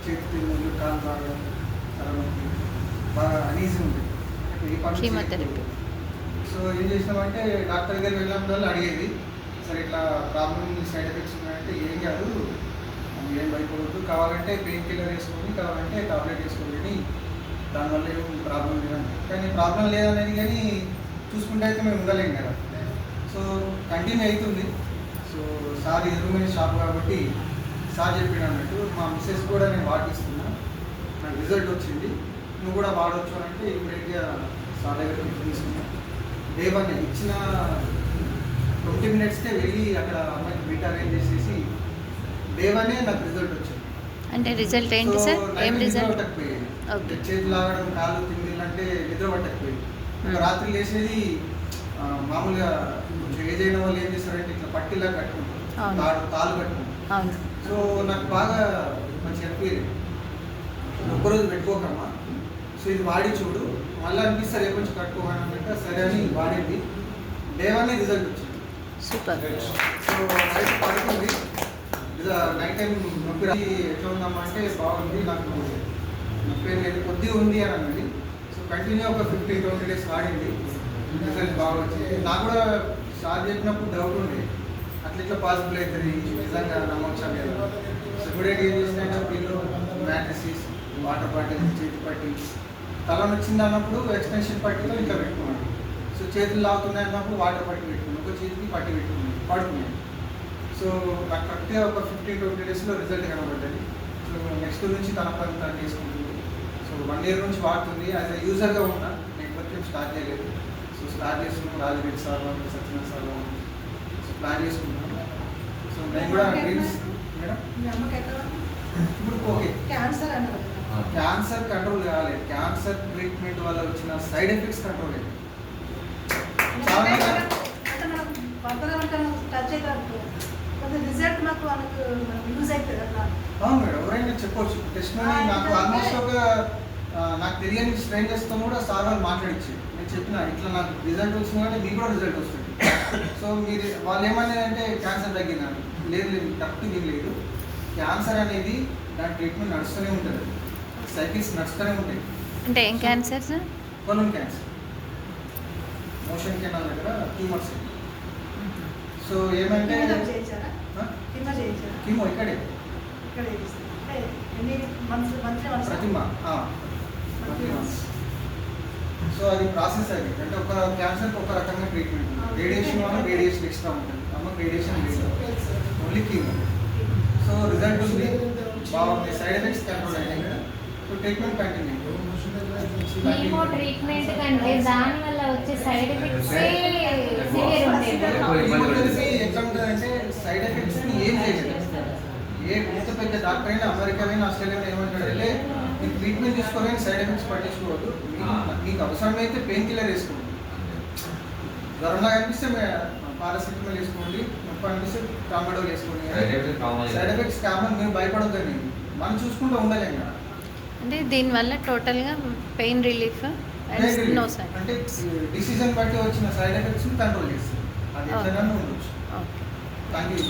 చేతి తిన్నులు, కాలు బాగా తలనొప్పి, బాగా అనీజీ ఉంది. ఏ పని కీమోథెరపీ. సో ఏం చేసినామంటే డాక్టర్ దగ్గరికి వెళ్ళినప్పుడు అడిగేది, సరే ఇట్లా ప్రాబ్లమ్ సైడ్ ఎఫెక్ట్స్ ఉన్నాయంటే ఏం కాదు, ఏం భయపడవద్దు, కావాలంటే పెయిన్ కిల్లర్ వేసుకొని కావాలంటే టాబ్లెట్ వేసుకోవాలి, దానివల్ల ఏం ప్రాబ్లం లేదని. కానీ ప్రాబ్లం లేదనేది కానీ చూసుకుంటే అయితే మేము ఉండలేం కదా. సో కంటిన్యూ అవుతుంది. సో సార్ ఎదురుమైన షాప్ కాబట్టి సార్ చెప్పిన అన్నట్టు మా మిస్సెస్ కూడా నేను వాటిస్తున్నా, నాకు రిజల్ట్ వచ్చింది, నువ్వు కూడా వాడవచ్చు అని అంటే ఇమ్మీడియట్గా సార్ దగ్గర తీసుకున్నా. డే 1 ఇచ్చిన 20 minutesకే వెళ్ళి అక్కడ అమ్మాయికి బీటా అరేంజ్ చేసేసి డే 1 నాకు రిజల్ట్ వచ్చింది. అంటే రిజల్ట్ ఏంటి సార్? ఏం రిజల్ట్? పట్టకపోయేది, ఓకే. చేతులు లాగడం, కాళ్ళు తిమ్మిళ్ళు అంటే నిద్ర పట్టకపోయేది. రాత్రి లేచేది మామూలుగా కొంచెం ఏజ్ అయిన వాళ్ళు ఏం చేస్తారంటే ఇట్లా పట్టిలా కట్టుకుంటారు, తాళ్ళు కట్టుకుంటారు. సో నాకు బాగా మంచిగా అనిపించేది. ఒక్కరోజు పెట్టుకోకమ్మా, సో ఇది వాడి చూడు, మళ్ళీ అనిపిస్తే రేపు కొంచెం కట్టుకోమని అంటే సరే అని వాడింది. డే 1 రిజల్ట్ వచ్చింది. సూపర్. సో నైట్ పడుతుంది, నైట్ టైం నొప్పి ఎట్లా ఉందమ్మా అంటే బాగుంది, నాకు నొప్పి లేదు, కొద్దిగా ఉంది అని అన్నది. సో కంటిన్యూ ఒక 15-20 days వాడింది, రిజల్ట్ బాగా వచ్చింది. నాకు కూడా స్టార్ట్ చెప్పినప్పుడు డౌట్ ఉంది, అట్లా ఇట్లా పాసిబుల్ అవుతుంది, నిజంగా నమ్మొచ్చా లేదా. సో ఇప్పుడేంటి ఏం చేసినా పిల్లో, మ్యాట్రిసెస్, వాటర్ బాటిల్, చేతి పట్టి, తల నొచ్చింది అన్నప్పుడు ఎక్స్టెన్షన్ పట్టితో ఇట్లా పెట్టుకున్నాను. సో చేతులు లాగుతున్నాయి అన్నప్పుడు వాటర్ పట్టి పెట్టుకున్నాను, ఒక చేతికి పట్టి పెట్టుకున్నాను, పడుకున్నాను. సో నాకు కరెక్ట్గా ఒక 15-20 daysలో రిజల్ట్ కనబడ్డది. సో నెక్స్ట్ నుంచి తన పని తను చేసుకుంటుంది. సో 1 year నుంచి వాడుతుంది. యాజ్ ఎ యూజర్గా ఉన్నా, నెట్వర్క్ ఏం స్టార్ట్ చేయలేదు. సో స్టార్ట్ చేస్తున్నాం, రాజరెడ్డి సార్ వాళ్ళు, సత్యనారాయణ సార్ వాళ్ళు, సో ప్లాన్ చేసుకున్నాం. సో నేను కూడా డ్రీమ్స్ మేడం ఇప్పుడు ఓకే. క్యాన్సర్ కంట్రోల్ కావాలి, క్యాన్సర్ ట్రీట్మెంట్ వల్ల వచ్చిన సైడ్ ఎఫెక్ట్స్ కంట్రోల్ అయ్యాయి. అవును మేడం, ఎవరైనా చెప్పవచ్చు. టెస్ట్ నాకు ఆల్మోస్ట్ ఒక నాకు తెలియని స్ట్రేంజర్స్తో కూడా సార్ వాళ్ళు మాట్లాడించి నేను చెప్పిన ఇట్లా నాకు రిజల్ట్ వచ్చింది అంటే మీకు కూడా రిజల్ట్ వస్తుంది. సో మీరు వాళ్ళు ఏమన్నారంటే క్యాన్సర్ తగ్గిందని. లేదు లేదు, కరెక్ట్ ఏం లేదు. క్యాన్సర్ అనేది దాని ట్రీట్మెంట్ నడుస్తూనే ఉంటుంది, సైకిల్స్ నడుస్తూనే ఉంటాయి. అంటే ఏం క్యాన్సర్ సార్? కొలన్ క్యాన్సర్, మోషన్ కెనాల్ దగ్గర ట్యూమర్స్. సో ఏమంటే కీమో ఇక్కడే ప్రతిమ. సో అది ప్రాసెస్ అది అంటే ఒక క్యాన్సర్కి ఒక రకంగా ట్రీట్మెంట్ ఉంటుంది. రేడియేషన్ వల్ల రేడియేషన్ ఎక్స్ట్రా ఉంటుంది, అమ్మ రేడియేషన్ లేదు, ఓన్లీ కీమో. సో రిజల్ట్ ఉంది, బాగుంది, సైడ్ ఎఫెక్ట్స్ కంట్రోల్ అయ్యాయి. So treatment continue. Chemo treatment కంటే దాని వల్ల వచ్చే సైడ్ ఎఫెక్ట్స్ సివియర్ ఉంటాయి. ఎట్లా ఉంటుందంటే సైడ్ ఎఫెక్ట్స్ ఏం చేయలేదు. ఏ ఎంత పెద్ద డాక్టర్ అయినా, అమెరికా అయినా, ఆస్ట్రేలియా ఏమంటాడంటే మీరు ట్రీట్మెంట్ తీసుకోవాలని సైడ్ ఎఫెక్ట్స్ పట్టించుకోవద్దు, మీకు అవసరమైతే పెయిన్ కిల్లర్ వేసుకోండి, జ్వరంలా అనిపిస్తే పారాసిటమాల్ వేసుకోండి, నొప్పి అనిపిస్తే ట్రామాడోల్ వేసుకోండి. సైడ్ ఎఫెక్ట్స్ కామన్, మీరు భయపడొద్దండి, మనం చూసుకుంటూ ఉండలేం కదా. అంటే దీనివల్ల టోటల్గా పెయిన్ రిలీఫ్ నో సైడ్ అంటే డిసిజన్ బట్టి వచ్చిన సైడ్ ఎఫెక్ట్స్ని కంట్రోల్ చేస్తుంది, అది ఎట్లైనా ఉండొచ్చు. ఓకే. Thank you.